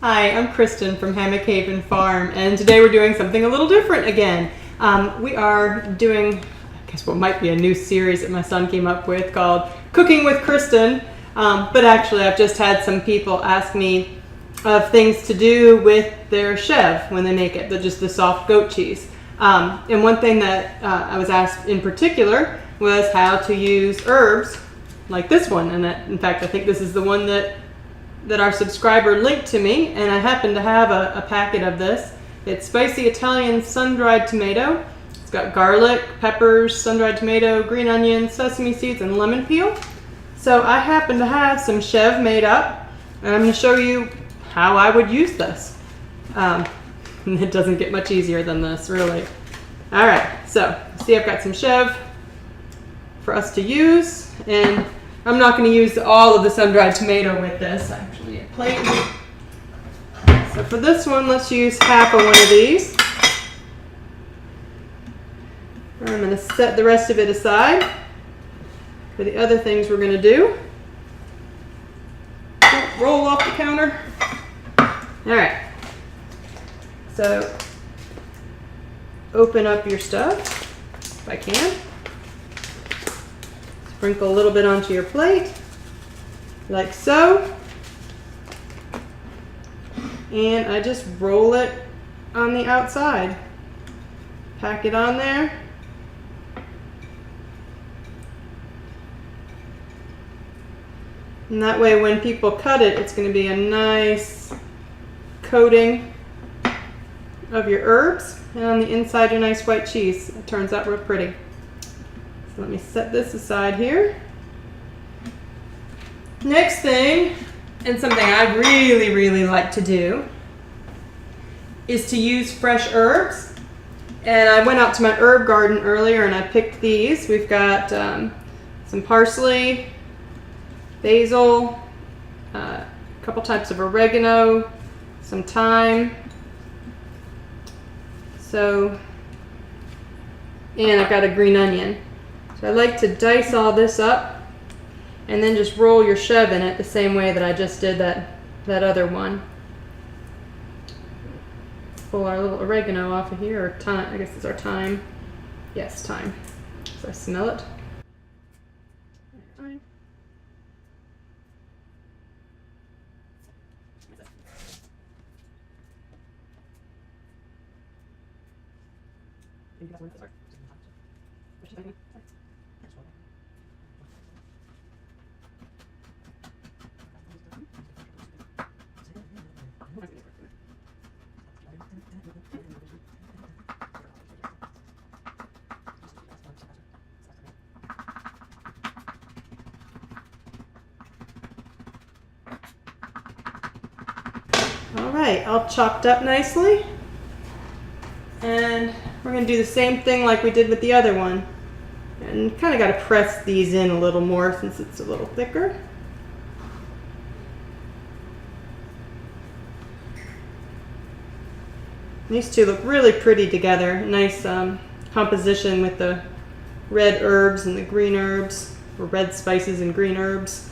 Hi, I'm Kristin from HammockHavenFarm, and today we're doing something a little different again. We are doing, I guess what might be a new series that my son came up with called Cooking with Kristin, but actually I've just had some people ask me of things to do with their chèvre when they make it, just the soft goat cheese. And one thing that I was asked in particular was how to use herbs like this one, and that, in fact, I think this is the one that our subscriber linked to me, and I happen to have a packet of this. It's spicy Italian sun-dried tomato. It's got garlic, peppers, sun-dried tomato, green onions, sesame seeds, and lemon peel. So I happen to have some chèvre made up, and I'm going to show you how I would use this. It doesn't get much easier than this, really. All right, so see, I've got some chèvre for us to use, and I'm not going to use all of the sun-dried tomato with this. I actually need a plate. So for this one, let's use half of one of these. I'm going to set the rest of it aside for the other things we're going to do. Don't roll off the counter. All right. So open up your stuff if I can. Sprinkle a little bit onto your plate, like so. And I just roll it on the outside. Pack it on there. And that way when people cut it, it's going to be a nice coating of your herbs. And on the inside, your nice white cheese. It turns out real pretty. So let me set this aside here. Next thing, and something I really like to do, is to use fresh herbs. And I went out to my herb garden earlier and I picked these. We've got some parsley, basil, a couple types of oregano, some thyme. And I've got a green onion. So I like to dice all this up and then just roll your chèvre in it the same way that I just did that other one. Pull our little oregano off of here, or thyme. I guess it's our thyme. Yes, thyme. So I smell it. All right, all chopped up nicely. And we're going to do the same thing like we did with the other one. And kind of got to press these in a little more since it's a little thicker. These two look really pretty together. Nice composition with the red herbs and the green herbs, or red spices and green herbs.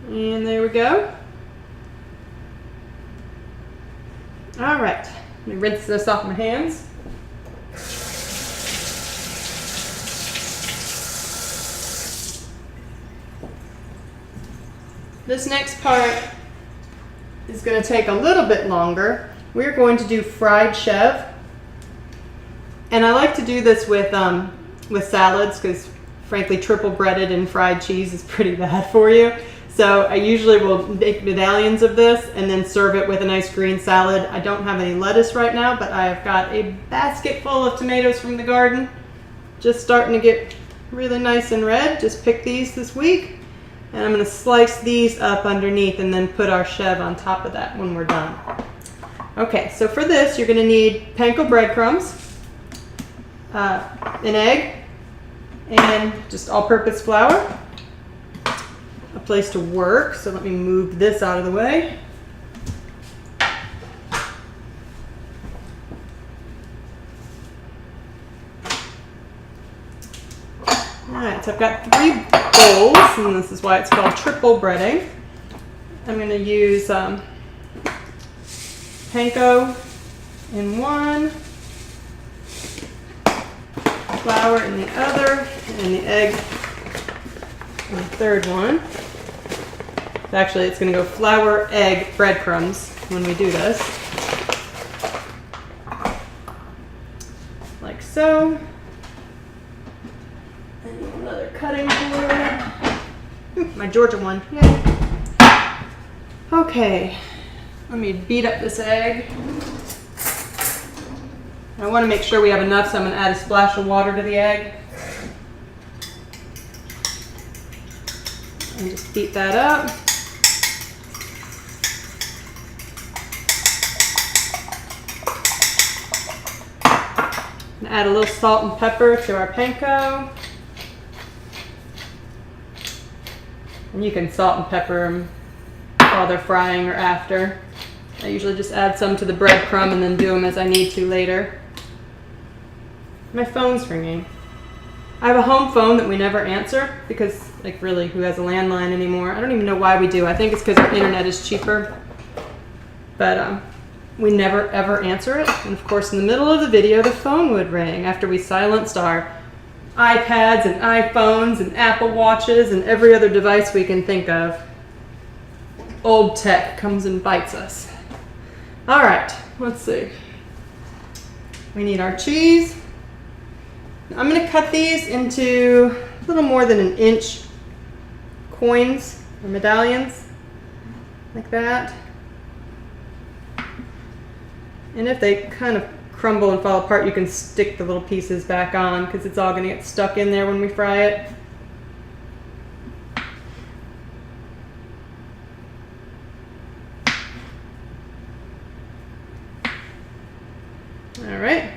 And there we go. All right, let me rinse this off my hands. This next part is going to take a little bit longer. We're going to do fried chèvre. And I like to do this with salads because, frankly, triple breaded and fried cheese is pretty bad for you. So I usually will make medallions of this and then serve it with a nice green salad. I don't have any lettuce right now, but I've got a basket full of tomatoes from the garden. Just starting to get really nice and red. Just picked these this week. And I'm going to slice these up underneath and then put our chèvre on top of that when we're done. Okay, so for this, you're going to need panko breadcrumbs, an egg, and just all-purpose flour. A place to work, so let me move this out of the way. so I've got 3 bowls, and this is why it's called triple breading. I'm going to use panko in one, flour in the other, and the egg in the third one. Actually, it's going to go flour, egg, breadcrumbs when we do this. Like so. I need another cutting board. Ooh, my Georgia one. Yay. Okay, let me beat up this egg. I want to make sure we have enough, so I'm going to add a splash of water to the egg. And just beat that up. And add a little salt and pepper to our panko. And you can salt and pepper them while they're frying or after. I usually just add some to the breadcrumb and then do them as I need to later. My phone's ringing. I have a home phone that we never answer because, like, really, who has a landline anymore? I don't even know why we do. I think it's because our internet is cheaper. But we never ever answer it. And of course, in the middle of the video, the phone would ring after we silenced our iPads and iPhones and Apple Watches and every other device we can think of. Old tech comes and bites us. All right, let's see. We need our cheese. I'm going to cut these into a little more than 1 inch coins or medallions, like that. And if they kind of crumble and fall apart, you can stick the little pieces back on because it's all going to get stuck in there when we fry it. All right.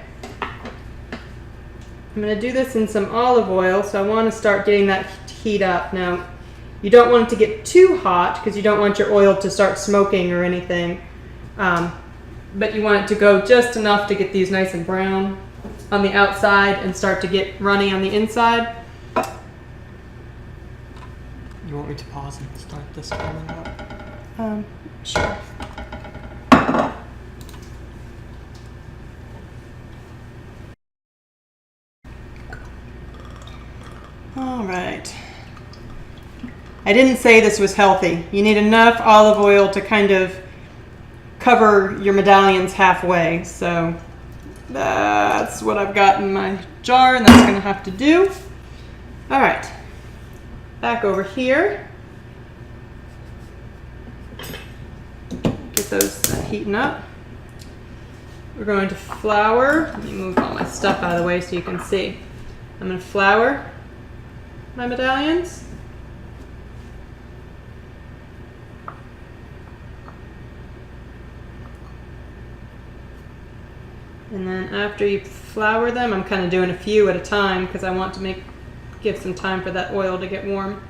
I'm going to do this in some olive oil, so I want to start getting that heat up. Now, you don't want it to get too hot because you don't want your oil to start smoking or anything. But you want it to go just enough to get these nice and brown on the outside and start to get runny on the inside. You want me to pause and start this one up? Sure. All right. I didn't say this was healthy. You need enough olive oil to kind of cover your medallions halfway. So that's what I've got in my jar, and that's going to have to do. All right. Back over here. Get those heating up. We're going to flour. Let me move all my stuff out of the way so you can see. I'm going to flour my medallions. And then after you flour them, I'm kind of doing a few at a time because I want to give some time for that oil to get warm,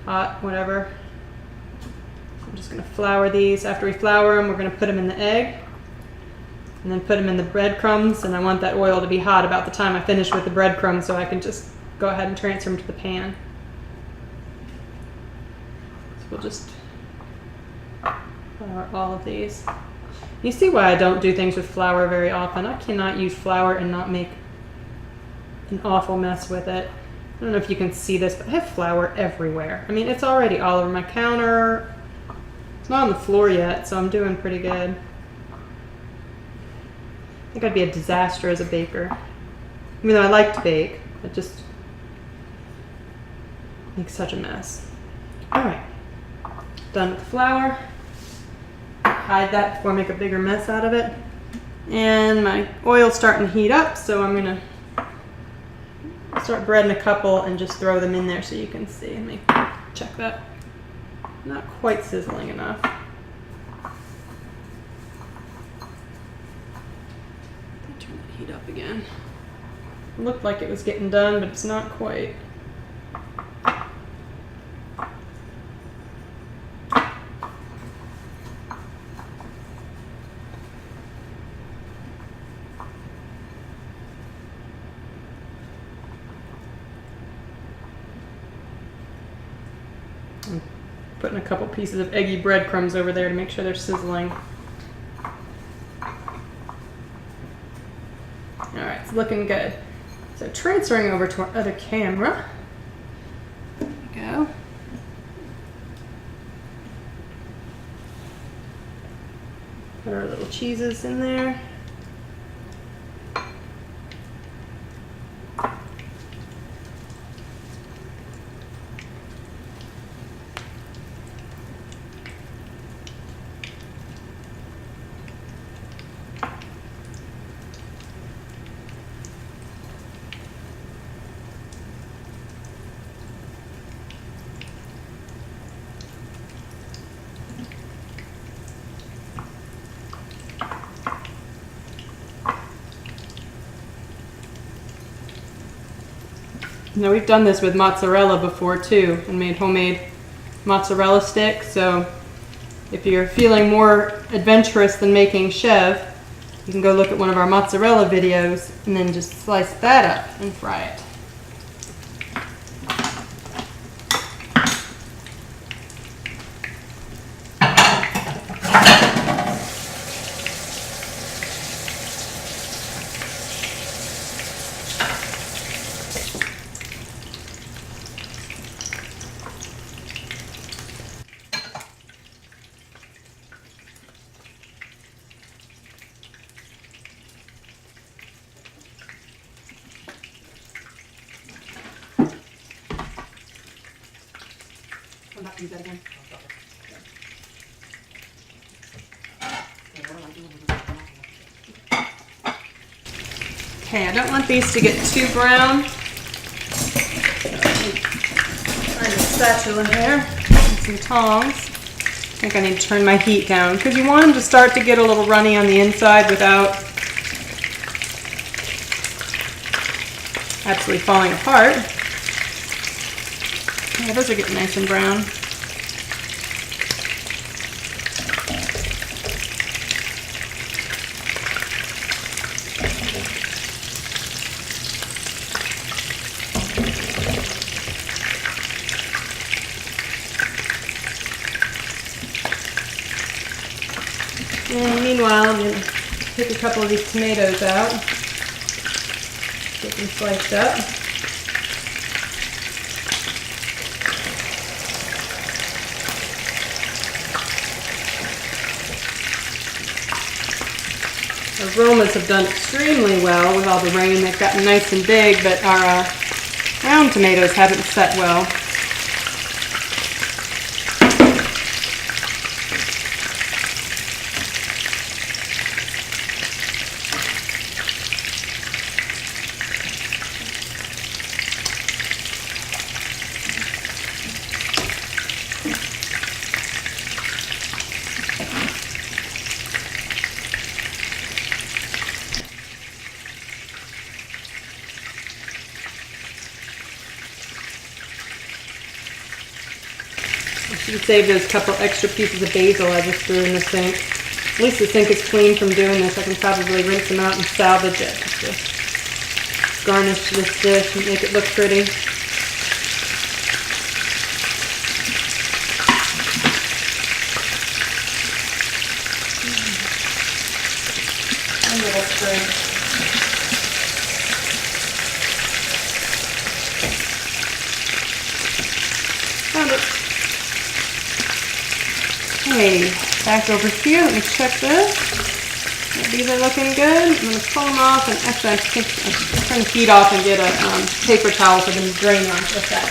hot, whatever. I'm just going to flour these. After we flour them, we're going to put them in the egg and then put them in the breadcrumbs. And I want that oil to be hot about the time I finish with the breadcrumbs so I can just go ahead and transfer them to the pan. So we'll just flour all of these. You see why I don't do things with flour very often. I cannot use flour and not make an awful mess with it. I don't know if you can see this, but I have flour everywhere. I mean, it's already all over my counter. It's not on the floor yet, so I'm doing pretty good. I think I'd be a disaster as a baker. Even though I like to bake, it just makes such a mess. All right, done with the flour. Hide that before I make a bigger mess out of it. And my oil's starting to heat up, so I'm gonna start breading a couple and just throw them in there so you can see. Let me check that. Not quite sizzling enough. Turn the heat up again. It looked like it was getting done, but it's not quite. I'm putting a couple pieces of eggy breadcrumbs over there to make sure they're sizzling. Alright, it's looking good. So transferring over to our other camera. There we go. Put our little cheeses in there. Now we've done this with mozzarella before too, and made homemade mozzarella sticks. So if you're feeling more adventurous than making chèvre, you can go look at one of our mozzarella videos and then just slice that up and fry it. I'm not going to do that again. Okay, I don't want these to get too brown. Find a spatula here and some tongs. I think I need to turn my heat down because you want them to start to get a little runny on the inside without absolutely falling apart. Yeah, those are getting nice and brown. And meanwhile, I'm going to pick a couple of these tomatoes out, get them sliced up. Aromas have done extremely well with all the rain. They've gotten nice and big, but our round tomatoes haven't set well. I should have saved those couple extra pieces of basil I just threw in the sink. At least the sink is clean from doing this. I can probably rinse them out and salvage it just to garnish this dish and make it look pretty. A little sprig. Found it. Okay, back over here. Let me check this. These are looking good. I'm going to pull them off, and actually I'm turn the heat off and get a paper towel for them to drain on with that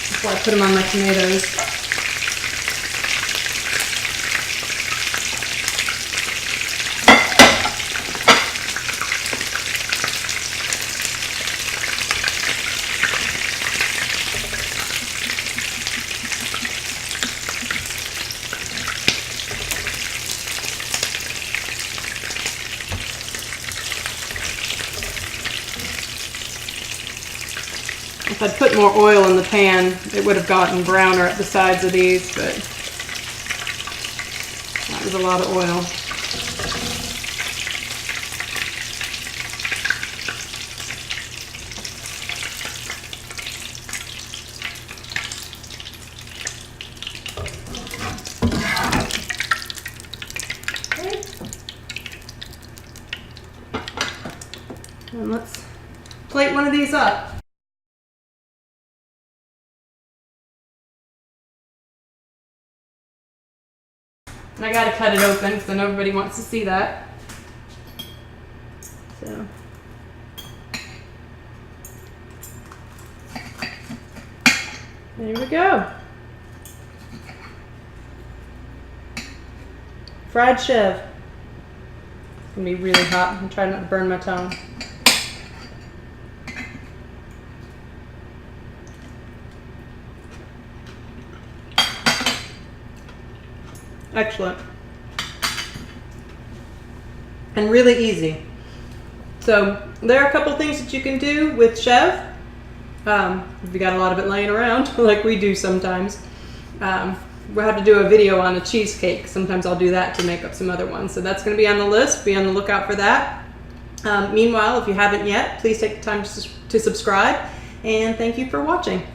before I put them on my tomatoes. If I'd put more oil in the pan, it would have gotten browner at the sides of these, but that was a lot of oil. And let's plate one of these up. And I gotta cut it open because I know everybody wants to see that. So. There we go. Fried chèvre. It's gonna be really hot. I'm trying not to burn my tongue. Excellent. And really easy. So there are a couple things that you can do with chèvre. If you got a lot of it laying around, like we do sometimes. We'll have to do a video on a cheesecake. Sometimes I'll do that to make up some other ones. So that's going to be on the list. Be on the lookout for that. Meanwhile, if you haven't yet, please take the time to subscribe. And thank you for watching.